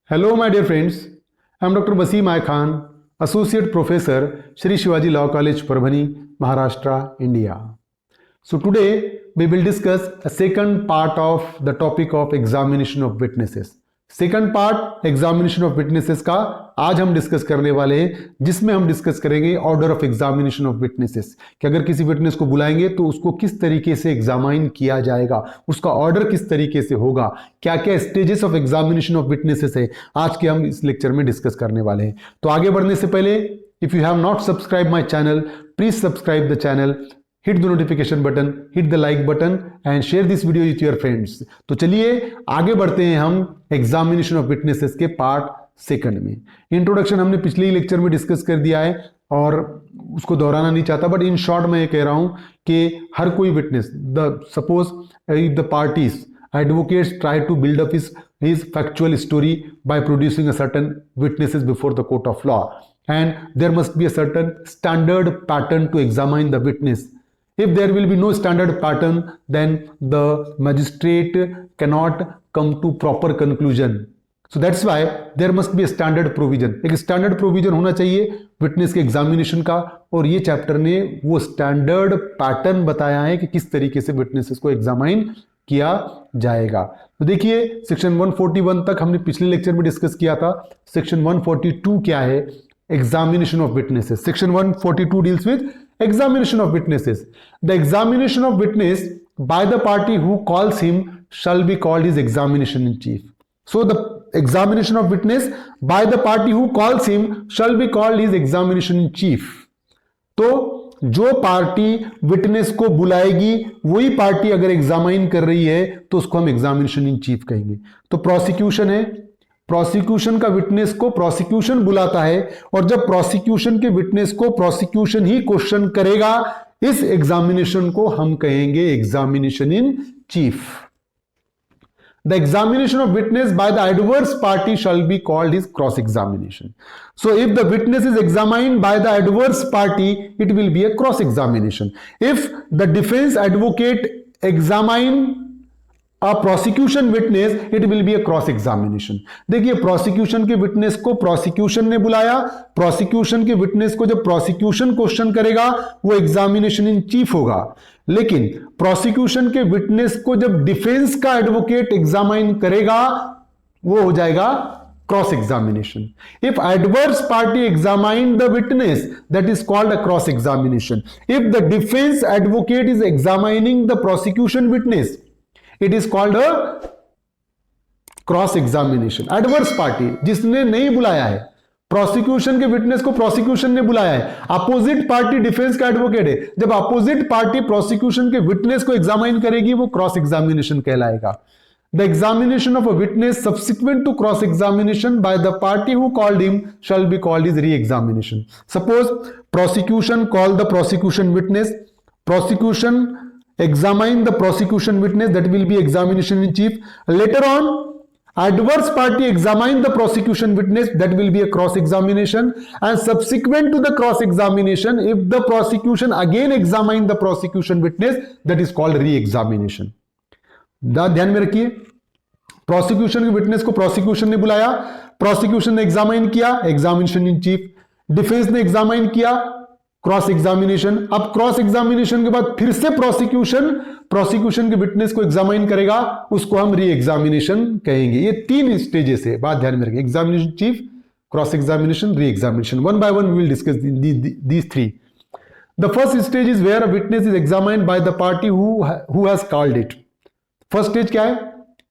Hello, my dear friends. I am Dr. Wasim I Khan, Associate Professor, Shri Shivaji Law College, Parbhani, Maharashtra, India. So today we will discuss a second part of the topic of examination of witnesses. Second part examination of witnesses का आज हम discuss करने वाले हैं, जिसमें हम discuss करेंगे order of examination of witnesses कि अगर किसी विटनेस को बुलाएंगे तो उसको किस तरीके से एग्जामाइन किया जाएगा, उसका ऑर्डर किस तरीके से होगा, क्या क्या stages of examination of witnesses है, आज के हम इस लेक्चर में डिस्कस करने वाले हैं। तो आगे बढ़ने से पहले if you have not subscribe my channel, please subscribe the channel, hit the notification button, hit the like button and share this video with your friends। तो चलिए आगे बढ़ते हैं हम एग्जामिनेशन ऑफ विटनेसेस के पार्ट सेकंड में। Introduction हमने पिछले ही लेक्चर में डिस्कस कर दिया है और उसको दोहराना नहीं चाहता, बट इन शॉर्ट मैं ये कह रहा हूं कि हर कोई witness, suppose if the parties advocates try to build up his factual story by producing a certain witnesses before the court of law, and there must be a certain standard pattern to examine the witness. If there will be no standard pattern, then the magistrate cannot come to proper conclusion. So that's why there must be a standard provision. एक standard provision होना चाहिए witness के examination का, और ये chapter ने वो standard pattern बताया है कि किस तरीके से witnesses को examine किया जाएगा। तो देखिए सेक्शन 141 तक हमने पिछले लेक्चर में डिस्कस किया था। सेक्शन 142 क्या है? Examination of witnesses. Section 142 deals with examination of witnesses. The examination of witness by the party who calls him shall be called his examination in chief. So the examination of witness by the party who calls him shall be called his examination in chief. तो जो party witness को बुलाएगी वही party अगर examine कर रही है तो उसको हम एग्जामिनेशन इन चीफ कहेंगे। तो प्रोसिक्यूशन है, प्रोसिक्यूशन का विटनेस को प्रोसिक्यूशन बुलाता है, और जब प्रोसिक्यूशन के विटनेस को प्रोसिक्यूशन ही क्वेश्चन करेगा, इस एग्जामिनेशन को हम कहेंगे examination in chief. The examination of witness by the adverse party shall be called his cross examination. So if the witness is examined by the adverse party, it will be a cross examination. If the defense advocate examine a prosecution witness, it will be a cross examination. देखिए prosecution के witness को prosecution ने बुलाया, prosecution के witness को जब prosecution question करेगा वो एग्जामिनेशन इन चीफ होगा, लेकिन प्रोसिक्यूशन के विटनेस को जब डिफेंस का एडवोकेट एग्जामाइन करेगा वो हो जाएगा cross examination. If adverse party examine the witness, that is called a cross examination. If the defence advocate is examining the prosecution witness, it is called a cross examination. Adverse party जिसने नहीं बुलाया है, prosecution के witness को prosecution ने बुलाया है, opposite party defence का एडवोकेट है, जब अपोजिट पार्टी प्रोसिक्यूशन के विटनेस को एग्जामाइन करेगी वो क्रॉस एग्जामिनेशन कहलाएगा। The examination of a witness subsequent to cross examination by the party who called him shall be called is re examination. Suppose prosecution call the prosecution witness, prosecution examine the prosecution witness, that will be examination in chief. Later on, adverse party examine the prosecution witness, that will be a cross examination, and subsequent to the cross examination, if the prosecution again examine the prosecution witness, that is called re examination. ध्यान में रखिए, prosecution के witness को prosecution ने बुलाया, prosecution ने examine किया, examination in chief, defence ने एग्जामाइन किया, क्रॉस एग्जामिनेशन। अब क्रॉस एग्जामिनेशन के बाद फिर से प्रोसिक्यूशन के विटनेस को एग्जामाइन करेगा, उसको हम री एग्जामिनेशन कहेंगे। ये तीन स्टेजेस है, बात ध्यान में रखें, examination chief, cross examination, re examination. One by one we will discuss these three. The first stage is where a witness is examined by the party who has called it. First stage क्या है?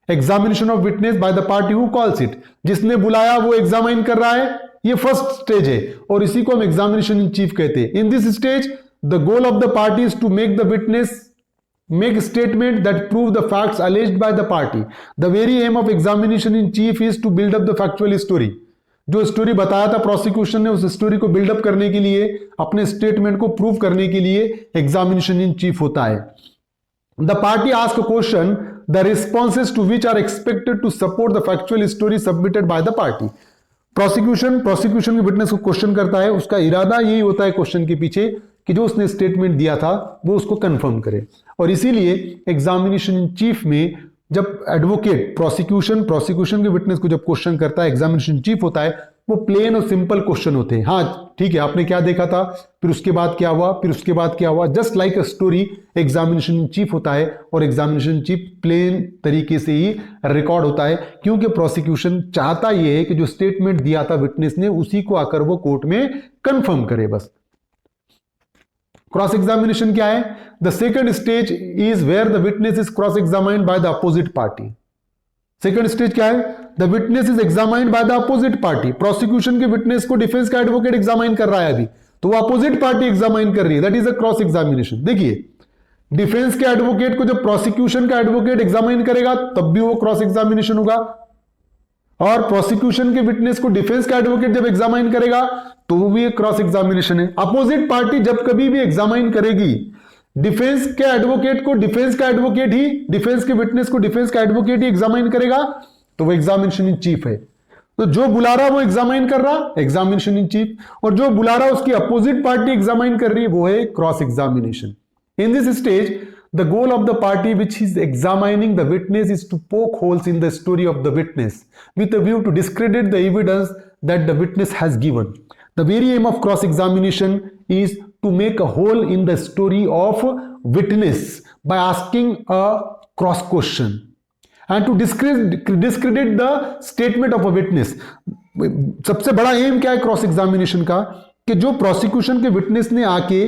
Examination of witness by the party who calls it, जिसने बुलाया वो examine कर रहा है, ये first stage है और इसी को हम एग्जामिनेशन इन चीफ कहते हैं। In this stage the goal of the party is to make the witness make statement that prove the facts alleged by the party. The very aim of examination in chief is to build up the factual story. जो story बताया था prosecution ने, उस story को buildup करने के लिए, अपने स्टेटमेंट को प्रूव करने के लिए एग्जामिनेशन इन चीफ होता है। The party asks a question, the responses to which are expected to support the factual story submitted by the party. Prosecution के विटनेस को क्वेश्चन करता है, उसका इरादा यही होता है क्वेश्चन के पीछे कि जो उसने स्टेटमेंट दिया था वो उसको कंफर्म करे, और इसीलिए एग्जामिनेशन इन चीफ में जब एडवोकेट प्रोसिक्यूशन के विटनेस को जब क्वेश्चन करता है, एग्जामिनेशन चीफ होता है, वो प्लेन और सिंपल क्वेश्चन होते हैं। हाँ ठीक है, आपने क्या देखा था, फिर उसके बाद क्या हुआ, फिर उसके बाद क्या हुआ, just like a story examination chief होता है, और एग्जामिनेशन चीफ प्लेन तरीके से ही रिकॉर्ड होता है, क्योंकि प्रोसिक्यूशन चाहता यह है कि जो स्टेटमेंट दिया था विटनेस ने उसी को आकर वो कोर्ट में कंफर्म करे बस। क्रॉस एग्जामिनेशन क्या है? The second stage is where the witness is cross examined by the opposite party. Second stage क्या है? The witness is examined by the opposite party. Prosecution के विटनेस को डिफेंस का एडवोकेट एग्जामाइन कर रहा है अभी, तो वो अपोजिट पार्टी एग्जामाइन कर रही है, that is a cross examination. देखिए, डिफेंस के एडवोकेट को जब प्रोसिक्यूशन का एडवोकेट एग्जामाइन करेगा तब भी वो क्रॉस एग्जामिनेशन होगा, और प्रोसिक्यूशन के विटनेस को डिफेंस का एडवोकेट जब एग्जामाइन करेगा तो वो भी एक क्रॉस एग्जामिनेशन है। अपोजिट पार्टी जब कभी भी एग्जामाइन करेगी डिफेंस के एडवोकेट को, डिफेंस का एडवोकेट ही, डिफेंस के विटनेस को डिफेंस का एडवोकेट ही एग्जामाइन करेगा, तो वो एग्जामिनेशन इन चीफ है। तो जो बुला रहा वो एग्जामाइन कर रहा, एग्जामिनेशन इन चीफ, और जो बुला रहा उसकी अपोजिट पार्टी एग्जामाइन कर रही है, वो है cross examination. In this stage the goal of the party which is examining the witness is to poke holes in the story of the witness with a view to discredit the evidence that the witness has given. The very aim of cross examination is to make a hole in the story of witness by asking a cross question and to discredit the statement of a witness. सबसे बड़ा M क्या है cross examination का, कि जो prosecution के witness ने आके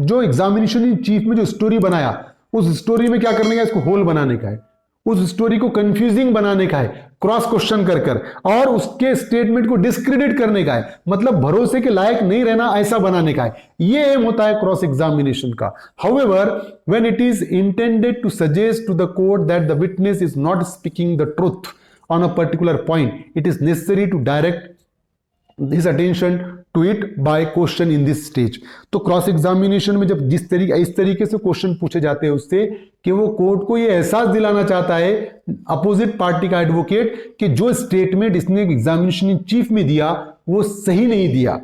जो एग्जामिनेशन इन चीफ में जो स्टोरी बनाया, उस स्टोरी में क्या करने का, इसको होल बनाने का है, उस स्टोरी को कंफ्यूजिंग बनाने का है, क्रॉस क्वेश्चन कर और उसके स्टेटमेंट को डिस्क्रेडिट करने का है, मतलब भरोसे के लायक नहीं रहना ऐसा बनाने का है। ये एम होता है क्रॉस एग्जामिनेशन का। However when it is intended to suggest to the court that the witness is not speaking the truth on a particular point, it is necessary to direct this attention to it by question in this stage. तो cross examination में जब इस तरीके से question पूछे जाते हैं उससे, कि वो कोर्ट को ये एहसास दिलाना चाहता है अपोजिट पार्टी का एडवोकेट कि जो स्टेटमेंट इसने एग्जामिनेशन इन चीफ में दिया वो सही नहीं दिया।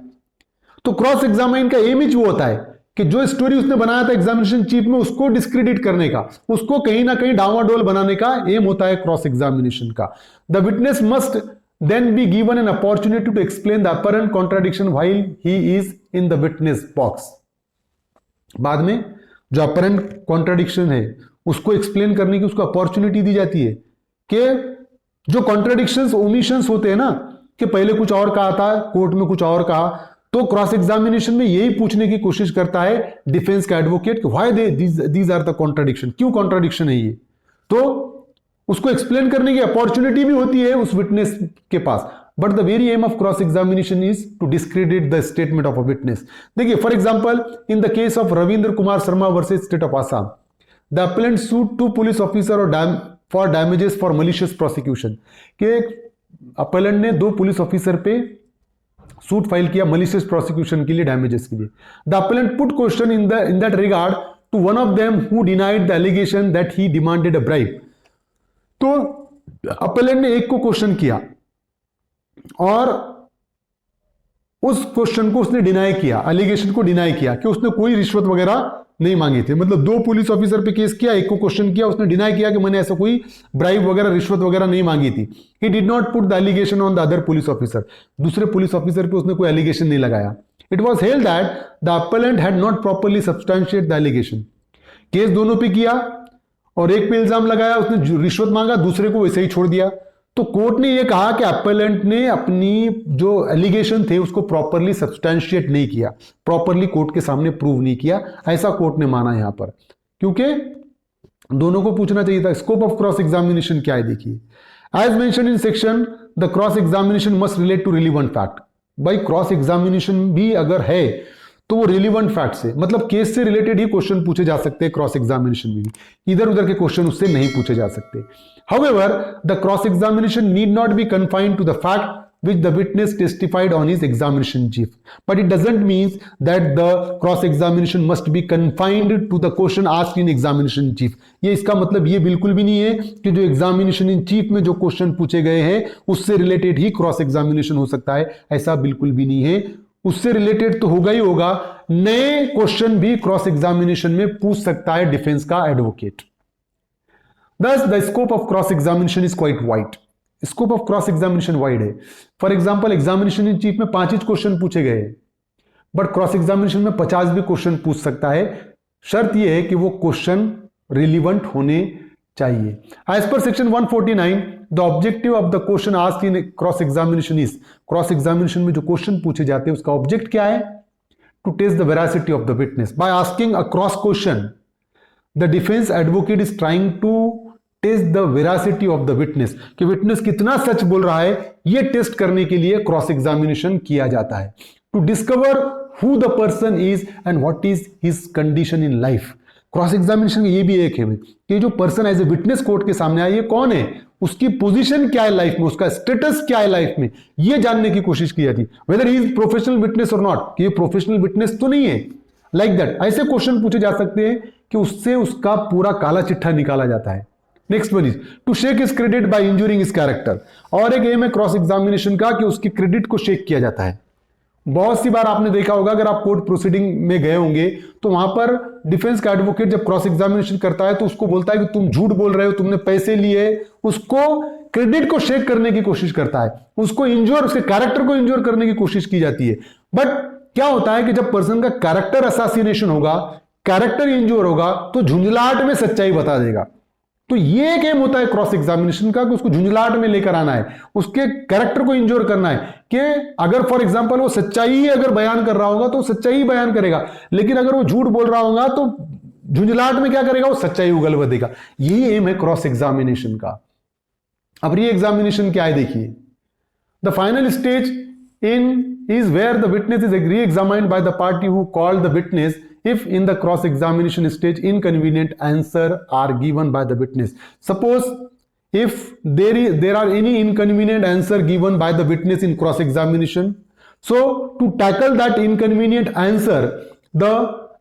तो क्रॉस एग्जामिन का एम ही वो होता है कि जो स्टोरी उसने बनाया था एग्जामिनेशन चीफ में उसको डिस्क्रेडिट करने का, उसको कहीं ना कहीं डावाडोल बनाने का एम होता है क्रॉस एग्जामिनेशन का। The witness must then be given an opportunity to explain the apparent contradiction while he is in the witness box. बाद में जो apparent contradiction है उसको explain करने की उसको opportunity दी जाती है, कि जो contradictions omissions होते हैं ना, कि पहले कुछ और कहा था कोर्ट में कुछ और कहा, तो क्रॉस एग्जामिनेशन में यही पूछने की कोशिश करता है डिफेंस का advocate, why these are the contradiction, क्यों कॉन्ट्राडिक्शन है ये, तो उसको एक्सप्लेन करने की अपॉर्चुनिटी भी होती है उस विटनेस के पास। But the very aim of cross examination is to discredit the statement of a witness. देखिए, for example in the case of Ravindra Kumar Sharma versus state of Assam, the appellant suit 2 police officer for damages for malicious prosecution, के appellant ने 2 police officer पे suit file किया malicious prosecution के लिए, damages के लिए। The appellant put question in that regard to one of them who denied the allegation that he demanded a bribe. तो appellant ने एक को क्वेश्चन किया और उस क्वेश्चन को उसने डिनाई किया, एलिगेशन को डिनाई किया कि उसने कोई रिश्वत वगैरह नहीं मांगी थी। मतलब 2 पुलिस ऑफिसर पे केस किया, एक को क्वेश्चन किया, उसने डिनाई किया कि मैंने ऐसा कोई ब्राइब वगैरह रिश्वत वगैरह नहीं मांगी थी। He did not put the allegation on the other police officer, दूसरे पुलिस ऑफिसर पे उसने कोई एलिगेशन नहीं लगाया। It was held that the appellant had not properly substantiated the allegation. Case दोनों पे किया और एक पे इल्जाम लगाया, उसने रिश्वत मांगा, दूसरे को वैसे ही छोड़ दिया। तो कोर्ट ने यह कहा कि अपेलेंट ने अपनी जो एलिगेशन थे उसको प्रॉपरली सब्सटैंशिएट नहीं किया, प्रॉपरली कोर्ट के सामने प्रूव नहीं किया, ऐसा कोर्ट ने माना यहां पर, क्योंकि दोनों को पूछना चाहिए था। स्कोप ऑफ क्रॉस एग्जामिनेशन क्या है, देखिए, as mention in section the cross examination must relate to relevant fact. भाई क्रॉस एग्जामिनेशन भी अगर है तो वो रिलीवेंट फैक्ट से, मतलब केस से रिलेटेड ही क्वेश्चन पूछे जा सकते हैं क्रॉस एग्जामिनेशन में भी, इधर उधर के क्वेश्चन उससे नहीं पूछे जा सकते। However, the cross examination need not be confined to the fact which the witness testified on his examination chief, but it doesn't mean that the cross examination must be confined to the question asked in examination chief. ये इसका मतलब ये बिल्कुल भी नहीं है कि जो एग्जामिनेशन इन चीफ में जो क्वेश्चन पूछे गए हैं उससे रिलेटेड ही क्रॉस एग्जामिनेशन हो सकता है, ऐसा बिल्कुल भी नहीं है। उससे रिलेटेड तो होगा ही होगा, नए क्वेश्चन भी क्रॉस एग्जामिनेशन में पूछ सकता है डिफेंस का advocate. Thus, the scope of cross examination is quite wide. Scope of cross examination wide है. For example examination in chief में 5 ही क्वेश्चन पूछे गए, बट क्रॉस एग्जामिनेशन में 50 भी क्वेश्चन पूछ सकता है. शर्त यह है कि वो क्वेश्चन रिलीवेंट होने चाहिए. As per section 149, the objective of the question asked in cross examination is, cross examination में जो क्वेश्चन पूछे जाते हैं उसका ऑब्जेक्ट क्या है? To test the veracity of the witness. By asking a cross question, the defence advocate is trying to test the veracity of the witness, कि witness कितना सच बोल रहा है, यह टेस्ट करने के लिए क्रॉस एग्जामिनेशन किया जाता है. To discover who the person is and what is his condition in life. Cross examination ये भी एक है कि जो person as a witness court के सामने आया, ये कौन है, उसकी पोजीशन क्या है लाइफ में, उसका स्टेटस क्या है लाइफ में, यह जानने की कोशिश की जाती है. Weather he is professional witness और नॉट, कि ये प्रोफेशनल विटनेस तो नहीं है. लाइक दैट ऐसे क्वेश्चन पूछे जा सकते हैं कि उससे उसका पूरा काला चिट्ठा निकाला जाता है. Next one is to shake his credit by injuring his character. और एक एम है क्रॉस एग्जामिनेशन का कि उसकी क्रेडिट को शेक किया जाता है. बहुत सी बार आपने देखा होगा, अगर आप कोर्ट प्रोसीडिंग में गए होंगे तो वहां पर डिफेंस का एडवोकेट जब क्रॉस एग्जामिनेशन करता है तो उसको बोलता है कि तुम झूठ बोल रहे हो, तुमने पैसे लिए. उसको क्रेडिट को शेक करने की कोशिश करता है, उसको इंजोर, उसके कैरेक्टर को इंजोर करने की कोशिश की जाती है. बट क्या होता है कि जब पर्सन का कैरेक्टर असैसिनेशन होगा, कैरेक्टर इंजोर होगा, तो झुंझलाहट में सच्चाई बता देगा. तो ये एक एम होता है क्रॉस एग्जामिनेशन का कि उसको झुंझलाहट में लेकर आना है, उसके कैरेक्टर को इंजोर करना है. कि अगर फॉर एग्जांपल वो सच्चाई ही अगर बयान कर रहा होगा तो सच्चाई ही बयान करेगा, लेकिन अगर वो झूठ बोल रहा होगा तो झुंझलाहट में क्या करेगा, वो सच्चाई उगल बदेगा. यही एम है क्रॉस एग्जामिनेशन का. अब री एग्जामिनेशन क्या है देखिए. The final stage in is where the witness is re-examined by the party who called the witness if in the cross-examination stage inconvenient answer are given by the witness. Suppose if there are any inconvenient answer given by the witness in cross-examination, so to tackle that inconvenient answer, the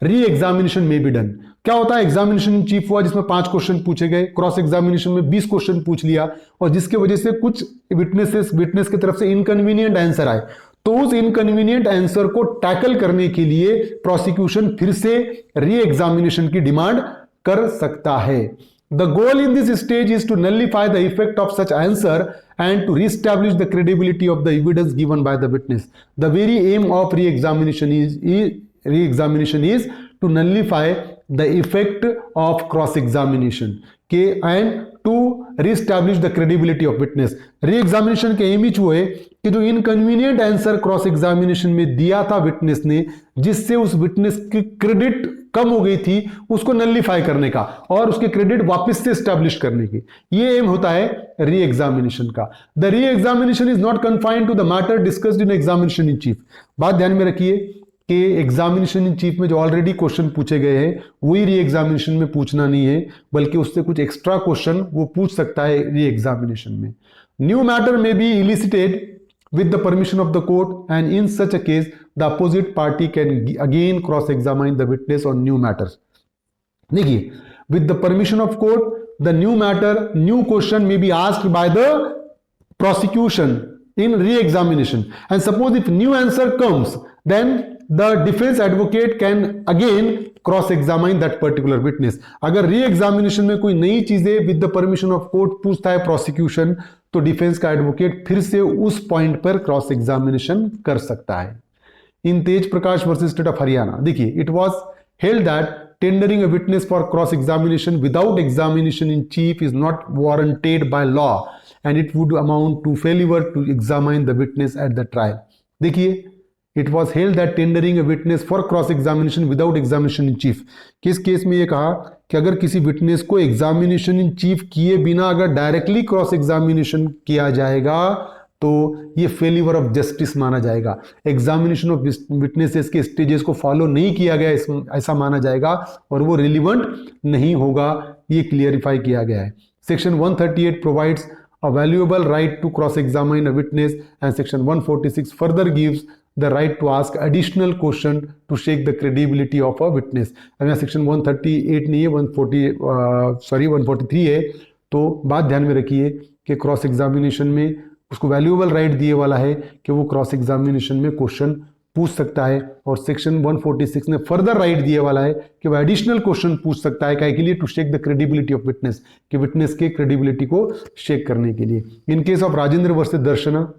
re-examination may be done. क्या होता है, examination in chief हुआ जिसमें 5 question पूछे गए, cross examination में 20 question पूछ लिया, और जिसके वजह से कुछ विटनेस की तरफ से इनकन्वीनियंट आंसर आए, तो उस इनकन्वीनियंट आंसर को टैकल करने के लिए प्रोसिक्यूशन फिर से री एग्जामिनेशन की डिमांड कर सकता है. The goal in this stage is to nullify the effect of such answer and to re-establish the credibility of the evidence given by the witness. The very aim of re-examination is to nullify the effect of cross-examination and to re-establish the credibility of witness. Re-examination के M ही वो है कि जो inconvenient answer cross examination में दिया था witness ने, जिससे उस विटनेस की क्रेडिट कम हो गई थी, उसको नलिफाई करने का और उसके क्रेडिट वापस से स्टैब्लिश करने की, ये एम होता है री एग्जामिनेशन का. The re examination is not confined to the matter discussed in examination in chief. बात ध्यान में रखिए कि एग्जामिनेशन इन चीफ में जो ऑलरेडी क्वेश्चन पूछे गए हैं वही री एग्जामिनेशन में पूछना नहीं है, बल्कि उससे कुछ एक्स्ट्रा क्वेश्चन वो पूछ सकता है री एग्जामिनेशन में. न्यू मैटर में B elicited with the permission of the court, and in such a case the opposite party can again cross examine the witness on new matters. देखिए, with the permission of court, the new question may be asked by the prosecution in re-examination, and suppose if new answer comes, then the defense advocate can again cross examine that particular witness. अगर re-examination में कोई नई चीजें with the permission of court पूछता है prosecution, तो defence का advocate फिर से उस पॉइंट पर क्रॉस एग्जामिनेशन कर सकता है. In Tej Prakash versus state of Haryana, देखिए, it was held that tendering a witness for cross examination without examination in chief is not warranted by law and it would amount to failure to examine the witness at the trial. देखिए, it was held that tendering a witness for cross examination without examination in chief. किस case में ये कहा कि अगर किसी witness को examination in chief किए बिना अगर डायरेक्टली क्रॉस एग्जामिनेशन किया जाएगा तो ये फेल्यूर ऑफ जस्टिस माना जाएगा. एग्जामिनेशन ऑफ विटनेसेस के स्टेजेस को फॉलो नहीं किया गया ऐसा माना जाएगा और वो रिलीवेंट नहीं होगा, ये क्लियरिफाई किया गया है. Section 138 provides a valuable right to cross examine a witness, and section 146 further gives the right to ask additional question to shake the credibility of a witness. अब यहाँ सेक्शन 138 नहीं है, 143 है. तो बात ध्यान में रखिए कि क्रॉस एग्जामिनेशन में उसको वैल्यूएबल राइट दिए वाला है कि वो क्रॉस एग्जामिनेशन में क्वेश्चन पूछ सकता है। और सेक्शन 146 ने फर्दर राइट दिए वाला है कि वह एडिशनल क्वेश्चन पूछ सकता है काहे के लिए, to check the credibility of witness, कि विटनेस के क्रेडिबिलिटी को चेक करने के लिए। In case of Rajendra versus Darshana,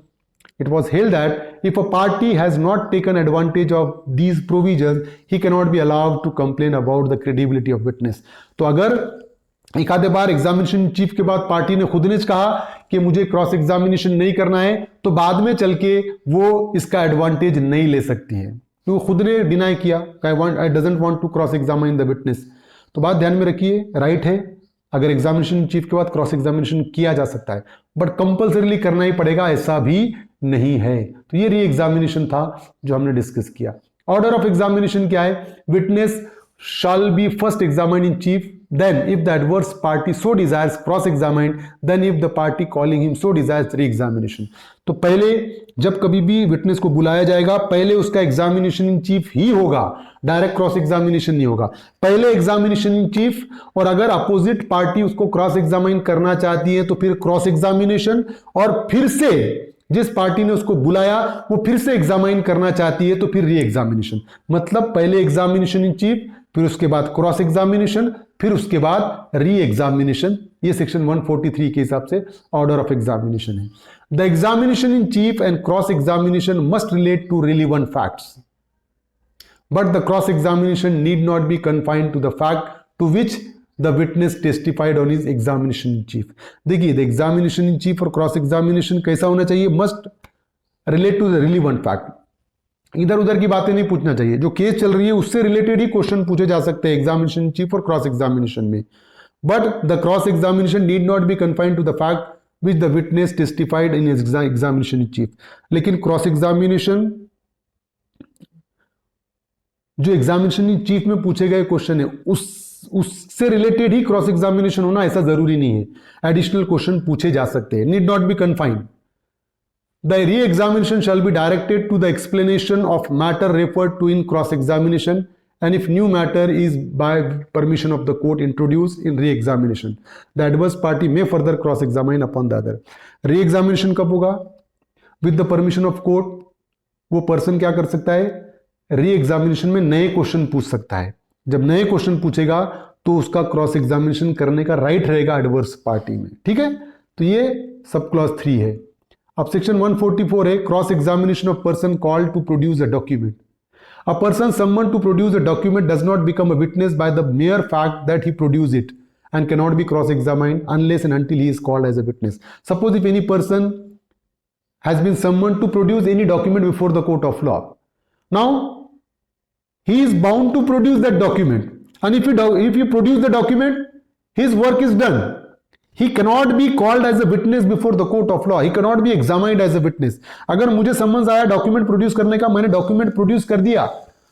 it was held that if a party has not taken advantage of these provisions, he cannot be allowed to complain about the credibility of witness। तो अगर एक आधे बार examination chief के बाद party ने खुद ने कहा कि मुझे क्रॉस एग्जामिनेशन नहीं करना है, तो बाद में चल के वो इसका एडवांटेज नहीं ले सकती है, तो खुद ने डिनाई किया, I doesn't want to cross examine the witness. तो बात ध्यान में रखिए, राइट है, अगर एग्जामिनेशन चीफ के बाद क्रॉस एग्जामिनेशन किया जा सकता है, बट कंपल्सरीली करना ही पड़ेगा ऐसा भी नहीं है। तो ये री एग्जामिनेशन था जो हमने डिस्कस किया। ऑर्डर ऑफ एग्जामिनेशन क्या है, witness shall be first examined in chief, then if the adverse party so desires cross examined, then if the party calling him so desires re-examination। तो पहले जब कभी भी विटनेस को बुलाया जाएगा, पहले उसका एग्जामिनेशन इन चीफ ही होगा, डायरेक्ट क्रॉस एग्जामिनेशन नहीं होगा। पहले एग्जामिनेशन इन चीफ, और अगर अपोजिट पार्टी उसको क्रॉस एग्जामिन करना चाहती है तो फिर क्रॉस एग्जामिनेशन, और फिर से जिस पार्टी ने उसको बुलाया वो फिर से एग्जामिन करना चाहती है तो फिर री एग्जामिनेशन। मतलब पहले एग्जामिनेशन इन चीफ, फिर उसके बाद क्रॉस एग्जामिनेशन, फिर उसके बाद री एग्जामिनेशन। ये सेक्शन 143 के हिसाब से ऑर्डर ऑफ एग्जामिनेशन है। The examination in chief and cross examination must relate to relevant facts, but the cross examination need not be confined to the fact to which the witness testified on his examination in chief. देखिए, the examination in chief और cross examination कैसा होना चाहिए, must relate to the relevant fact. इधर उधर की बातें नहीं पूछना चाहिए, जो केस चल रही है उससे रिलेटेड ही क्वेश्चन पूछे जा सकते हैं एग्जामिनेशन चीफ और क्रॉस एग्जामिनेशन में। But the cross examination need not be confined to the fact which the witness testified in examination in chief. लेकिन क्रॉस एग्जामिनेशन जो एग्जामिनेशन इन चीफ में पूछे गए क्वेश्चन है उससे रिलेटेड ही क्रॉस एग्जामिनेशन होना ऐसा जरूरी नहीं है, एडिशनल क्वेश्चन पूछे जा सकते हैं, need not be confined. The re-examination shall be directed to the explanation of matter referred to in cross-examination, and if new matter is by permission of the court introduced in re-examination, the adverse party may further cross-examine upon the other। re-examination कब होगा, with the permission of court। वो person क्या कर सकता है, री-एग्जामिनेशन में नए question पूछ सकता है। जब नए क्वेश्चन पूछेगा तो उसका क्रॉस एग्जामिनेशन करने का राइट रहेगा एडवर्स पार्टी में, ठीक है। तो ये सब क्लॉज 3 है। अब सेक्शन 144 है, cross examination of person called to produce a document. A person someone to produce a document does not become a witness by the mere fact that he produce it and cannot be cross-examined unless and until he is called as a witness। Suppose if any person has been summoned to produce any document before the court of law, now he is bound to produce that document, and if he produce the document, his work is done। He cannot be called as a witness before the court of law, he cannot be examined as a witness। अगर मुझे summons आया document produce करने का, मैंने document produce कर दिया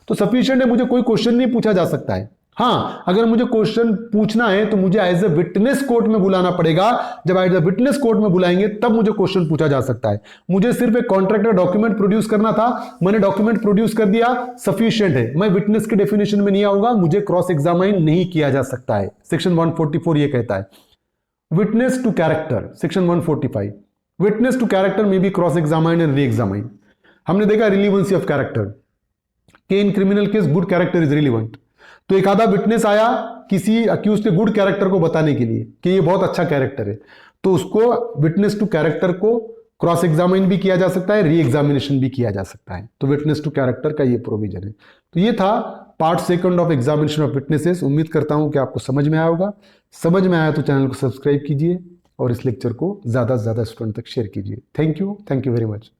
तो sufficient है, मुझे कोई क्वेश्चन नहीं पूछा जा सकता है। हाँ, अगर मुझे क्वेश्चन पूछना है तो मुझे एज ए विटनेस कोर्ट में बुलाना पड़ेगा। जब एज ए विटनेस कोर्ट में बुलाएंगे तब मुझे क्वेश्चन पूछा जा सकता है। मुझे सिर्फ एक कॉन्ट्रैक्टर डॉक्यूमेंट प्रोड्यूस करना था, मैंने डॉक्यूमेंट प्रोड्यूस कर दिया, सफिशिएंट है, मैं विटनेस के डेफिनेशन में नहीं आऊंगा, मुझे क्रॉस एग्जामाइन नहीं किया जा सकता है। सेक्शन 144 ये कहता है। Witness to character, section 145, witness to character में भी cross examine and re examine. हमने देखा रिलीवेंसी ऑफ कैरेक्टर के in criminal case good character is relevant. तो एक आधा विटनेस आया किसी अक्यूज के गुड कैरेक्टर को बताने के लिए कि ये बहुत अच्छा कैरेक्टर है, तो उसको विटनेस टू कैरेक्टर को क्रॉस एग्जामिन भी किया जा सकता है, री एग्जामिनेशन भी किया जा सकता है। तो विटनेस टू कैरेक्टर का ये प्रोविजन है। तो ये था part second of examination of witnesses. उम्मीद करता हूं कि आपको समझ में आया होगा। समझ में आया तो चैनल को सब्सक्राइब कीजिए और इस लेक्चर को ज़्यादा से ज़्यादा स्टूडेंट तक शेयर कीजिए। Thank you very much.